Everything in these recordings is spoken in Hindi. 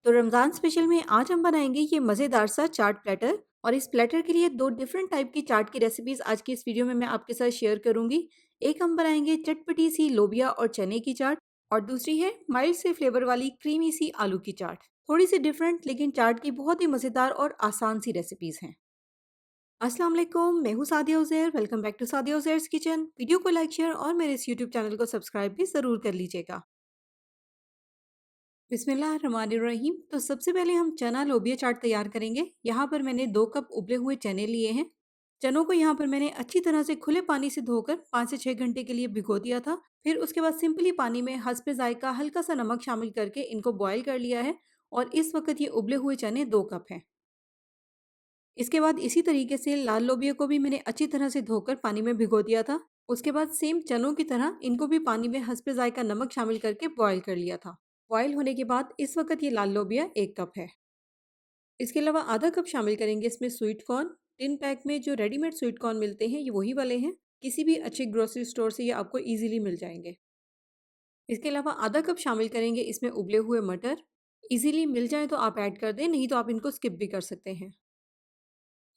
तो रमज़ान स्पेशल में आज हम बनाएंगे ये मज़ेदार सा चाट प्लेटर। और इस प्लेटर के लिए दो डिफरेंट टाइप की चाट की रेसिपीज आज की इस वीडियो में मैं आपके साथ शेयर करूंगी। एक हम बनाएंगे चटपटी सी लोबिया और चने की चाट, और दूसरी है माइल्ड से फ्लेवर वाली क्रीमी सी आलू की चाट। थोड़ी सी डिफरेंट लेकिन चाट की बहुत ही मज़ेदार और आसान सी रेसिपीज हैं। अस्सलाम वालेकुम, मैं हूँ Sadia Uzair. Welcome back to Sadia Uzair's kitchen. Video को लाइक शेयर और मेरे इस यूट्यूब चैनल को सब्सक्राइब भी ज़रूर कर लीजिएगा। बिस्मिल्लाहिर्रहमानिर्रहीम। तो सबसे पहले हम चना लोबिया चाट तैयार करेंगे। यहाँ पर मैंने 2 कप उबले हुए चने लिए हैं। चनों को यहाँ पर मैंने अच्छी तरह से खुले पानी से धोकर 5 से 6 घंटे के लिए भिगो दिया था। फिर उसके बाद सिंपली पानी में हस्बे ज़ायका हल्का सा नमक शामिल करके इनको बॉयल कर लिया है। और इस वक्त ये उबले हुए चने 2 कप हैं। इसके बाद इसी तरीके से लाल लोबिया को भी मैंने अच्छी तरह से धोकर पानी में भिगो दिया था। उसके बाद सेम चनों की तरह इनको भी पानी में हस्बे ज़ायका नमक शामिल करके बॉयल कर लिया था। बॉयल होने के बाद इस वक्त ये लाल लोबिया 1 कप है। इसके अलावा आधा कप शामिल करेंगे इसमें स्वीट कॉर्न। टिन पैक में जो रेडीमेड स्वीट कॉर्न मिलते हैं ये वही वाले हैं। किसी भी अच्छे ग्रोसरी स्टोर से ये आपको ईजिली मिल जाएंगे। इसके अलावा आधा कप शामिल करेंगे इसमें उबले हुए मटर। ईजिली मिल जाए तो आप ऐड कर दें, नहीं तो आप इनको स्किप भी कर सकते हैं।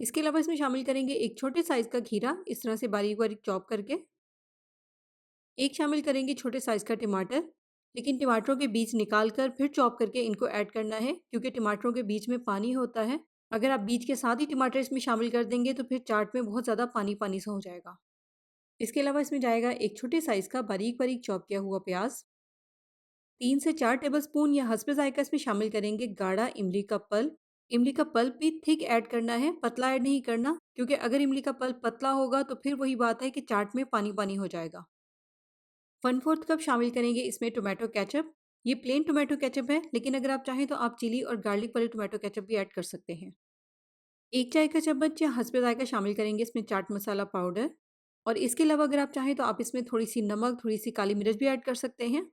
इसके अलावा इसमें शामिल करेंगे एक छोटे साइज़ का खीरा, इस तरह से बारीक बारीक चॉप करके। एक शामिल करेंगे छोटे साइज़ का टमाटर, लेकिन टमाटरों के बीज निकाल कर फिर चॉप करके इनको ऐड करना है, क्योंकि टमाटरों के बीच में पानी होता है। अगर आप बीज के साथ ही टमाटर इसमें शामिल कर देंगे तो फिर चाट में बहुत ज़्यादा पानी पानी सा हो जाएगा। इसके अलावा इसमें जाएगा एक छोटे साइज़ का बारीक बारीक चॉप किया हुआ प्याज। 3 से 4 टेबलस्पून या हस्बे ज़ायका इसमें शामिल करेंगे गाढ़ा इमली का पल्प। इमली का पल्प भी थिक ऐड करना है, पतला ऐड नहीं करना, क्योंकि अगर इमली का पल्प पतला होगा तो फिर वही बात है कि चाट में पानी पानी हो जाएगा। 1/4 कप शामिल करेंगे इसमें टोमेटो केचप। ये प्लेन टोमेटो केचप है, लेकिन अगर आप चाहें तो आप चिली और गार्लिक वाले टोमेटो केचप भी ऐड कर सकते हैं। 1 चाय का चम्मच या हस्बे ज़ायका शामिल करेंगे इसमें चाट मसाला पाउडर। और इसके अलावा अगर आप चाहें तो आप इसमें थोड़ी-सी नमक, थोड़ी-सी काली मिर्च भी ऐड कर सकते हैं।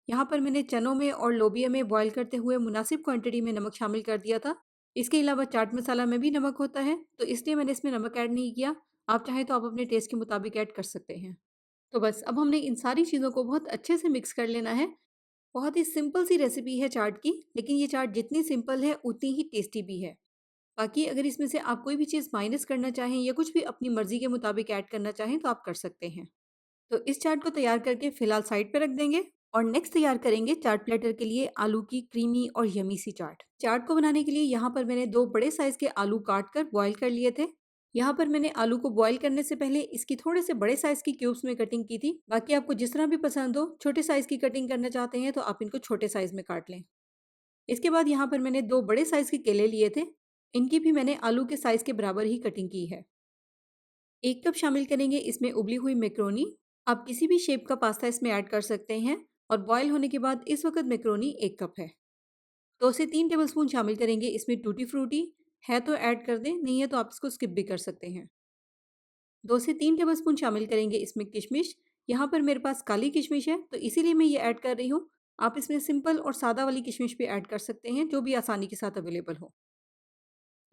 यहाँ पर मैंने चनों में और लोबिया में बॉयल करते हुए मुनासिब क्वांटिटी में नमक शामिल कर दिया था। इसके अलावा चाट मसाला में भी नमक होता है, तो इसलिए मैंने इसमें नमक ऐड नहीं किया। आप चाहें तो आप अपने टेस्ट के मुताबिक ऐड कर सकते हैं। तो बस अब हमने इन सारी चीज़ों को बहुत अच्छे से मिक्स कर लेना है। बहुत ही सिंपल सी रेसिपी है चाट की, लेकिन ये चाट जितनी सिंपल है उतनी ही टेस्टी भी है। बाकी अगर इसमें से आप कोई भी चीज़ माइनस करना चाहें या कुछ भी अपनी मर्ज़ी के मुताबिक ऐड करना चाहें तो आप कर सकते हैं। तो इस चाट को तैयार करके फ़िलहाल साइड पे रख देंगे। और नेक्स्ट तैयार करेंगे चाट प्लेटर के लिए आलू की क्रीमी और यमी सी चाट। चाट को बनाने के लिए यहाँ पर मैंने 2 बड़े साइज़ के आलू काट कर बॉयल कर लिए थे। यहाँ पर मैंने आलू को बॉयल करने से पहले इसकी थोड़े से बड़े साइज़ की क्यूब्स में कटिंग की थी। बाकी आपको जिस तरह भी पसंद हो, छोटे साइज़ की कटिंग करना चाहते हैं तो आप इनको छोटे साइज़ में काट लें। इसके बाद यहाँ पर मैंने 2 बड़े साइज़ के केले लिए थे। इनकी भी मैंने आलू के साइज़ के बराबर ही कटिंग की है। 1 कप शामिल करेंगे इसमें उबली हुई मैक्रोनी। आप किसी भी शेप का पास्ता इसमें ऐड कर सकते हैं। और बॉयल होने के बाद इस वक्त मैक्रोनी 1 कप है। 2 से 3 टेबलस्पून शामिल करेंगे इसमें टूटी फ्रूटी। है तो ऐड कर दें, नहीं है तो आप इसको स्किप भी कर सकते हैं। 2 से 3 टेबलस्पून शामिल करेंगे इसमें किशमिश। यहाँ पर मेरे पास काली किशमिश है तो इसीलिए मैं ये ऐड कर रही हूँ। आप इसमें सिंपल और सादा वाली किशमिश भी ऐड कर सकते हैं, जो भी आसानी के साथ अवेलेबल हो।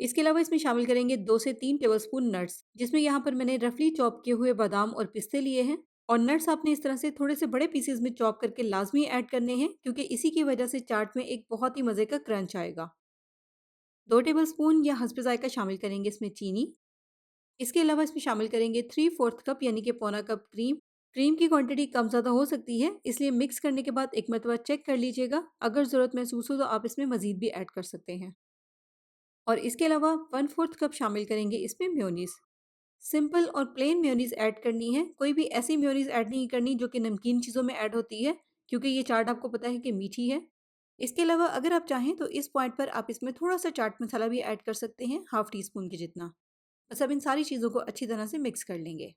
इसके अलावा इसमें शामिल करेंगे 2 से 3 टेबलस्पून नट्स, जिसमें यहाँ पर मैंने रफली चॉप किए हुए बादाम और पिस्ते लिए हैं। और नट्स आपने इस तरह से थोड़े से बड़े पीसेस में चॉप करके लाजमी ऐड करने हैं, क्योंकि इसी की वजह से चाट में एक बहुत ही मज़े का क्रंच आएगा। 2 टेबलस्पून या हस्बे ज़ायका शामिल करेंगे इसमें चीनी। इसके अलावा इसमें शामिल करेंगे 3/4 कप यानी कि पौना कप क्रीम। क्रीम की क्वांटिटी कम ज़्यादा हो सकती है, इसलिए मिक्स करने के बाद एक मरतबा चेक कर लीजिएगा। अगर ज़रूरत महसूस हो तो आप इसमें मज़ीद भी ऐड कर सकते हैं। और इसके अलावा 1/4 कप शामिल करेंगे इसमें मेयोनीज़। सिंपल और प्लेन मेयोनीज़ ऐड करनी है। कोई भी ऐसी मेयोनीज़ ऐड नहीं करनी जो कि नमकीन चीज़ों में ऐड होती है, क्योंकि ये चाट आपको पता है कि मीठी है। इसके अलावा अगर आप चाहें तो इस पॉइंट पर आप इसमें थोड़ा-सा चाट मसाला भी ऐड कर सकते हैं, हाफ़ टी स्पून के जितना। बस अब इन सारी चीज़ों को अच्छी तरह से मिक्स कर लेंगे।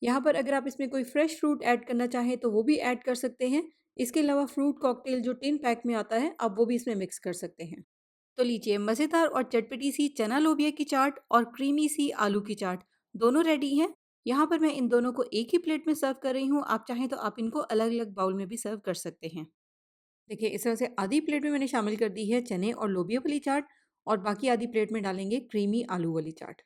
यहाँ पर अगर आप इसमें कोई फ्रेश फ्रूट ऐड करना चाहें तो वो भी ऐड कर सकते हैं। इसके अलावा फ्रूट कॉकटेल जो टिन पैक में आता है, आप वो भी इसमें मिक्स कर सकते हैं। तो लीजिए, मज़ेदार और चटपटी सी चना लोबिया की चाट और क्रीमी सी आलू की चाट दोनों रेडी हैं। यहाँ पर मैं इन दोनों को एक ही प्लेट में सर्व कर रही हूँ। आप चाहें तो आप इनको अलग-अलग बाउल में भी सर्व कर सकते हैं। देखिए, इस तरह से आधी प्लेट में मैंने शामिल कर दी है चने और लोबिया वाली चाट, और बाकी आधी प्लेट में डालेंगे क्रीमी आलू वाली चाट।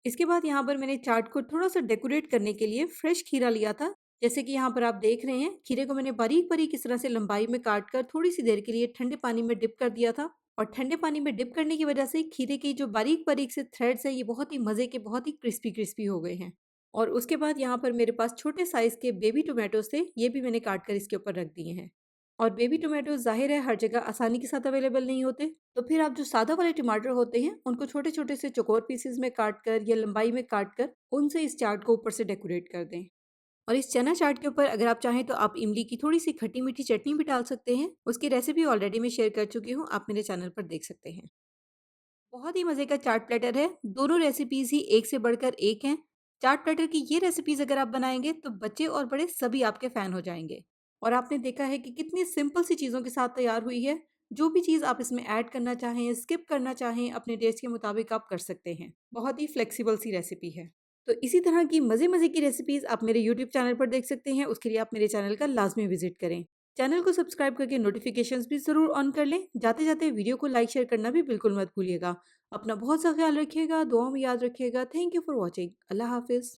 इसके बाद यहाँ पर मैंने चाट को थोड़ा-सा डेकोरेट करने के लिए फ्रेश खीरा लिया था। जैसे कि यहाँ पर आप देख रहे हैं, खीरे को मैंने बारीक-बारीक इस तरह से लंबाई में काट कर थोड़ी-सी देर के लिए ठंडे पानी में डिप कर दिया था और ठंडे पानी में डिप करने की वजह से खीरे की जो बारीक-बारीक से थ्रेड्स हैं, ये बहुत ही मज़े के, बहुत ही क्रिस्पी-क्रिस्पी हो गए हैं। और उसके बाद यहाँ पर मेरे पास छोटे साइज़ के बेबी टोमेटोज़ थे, ये भी मैंने काट कर इसके ऊपर रख दिए हैं। और बेबी टोमेटोज़ ज़ाहिर है हर जगह आसानी के साथ अवेलेबल नहीं होते, तो फिर आप जो सादा वाले टमाटर होते हैं, उनको छोटे-छोटे से चौकोर पीसेज़ में काट कर या लंबाई में काट कर, उनसे इस चाट को ऊपर से डेकोरेट कर दें। और इस चना चाट के ऊपर अगर आप चाहें तो आप इमली की थोड़ी-सी खट्टी-मीठी चटनी भी डाल सकते हैं। उसकी रेसिपी ऑलरेडी मैं शेयर कर चुकी हूँ, आप मेरे चैनल पर देख सकते हैं। बहुत ही मज़े का चाट प्लेटर है, दोनों रेसिपीज़ ही एक से बढ़कर एक हैं। चाट प्लेटर की ये रेसिपीज़ अगर आप बनाएँगे तो बच्चे और बड़े सभी आपके फ़ैन हो जाएँगे। और आपने देखा है कि कितनी सिंपल सी चीज़ों के साथ तैयार हुई है। जो भी चीज़ आप इसमें ऐड करना चाहें, स्किप करना चाहें, अपने टेस्ट के मुताबिक आप कर सकते हैं। बहुत ही फ्लेक्सिबल सी रेसिपी है। तो इसी तरह की मज़े-मज़े की रेसिपीज़ आप मेरे यूट्यूब चैनल पर देख सकते हैं, उसके लिए आप मेरे चैनल का लाज़मी विज़िट करें। चैनल को सब्सक्राइब करके नोटिफ़िकेशंस भी ज़रूर ऑन कर लें। जाते-जाते वीडियो को लाइक शेयर करना भी बिल्कुल मत भूलिएगा। अपना बहुत सा ख्याल रखिएगा, दुआओं में याद रखिएगा। Thank you for watching. अल्लाह हाफ़िज़।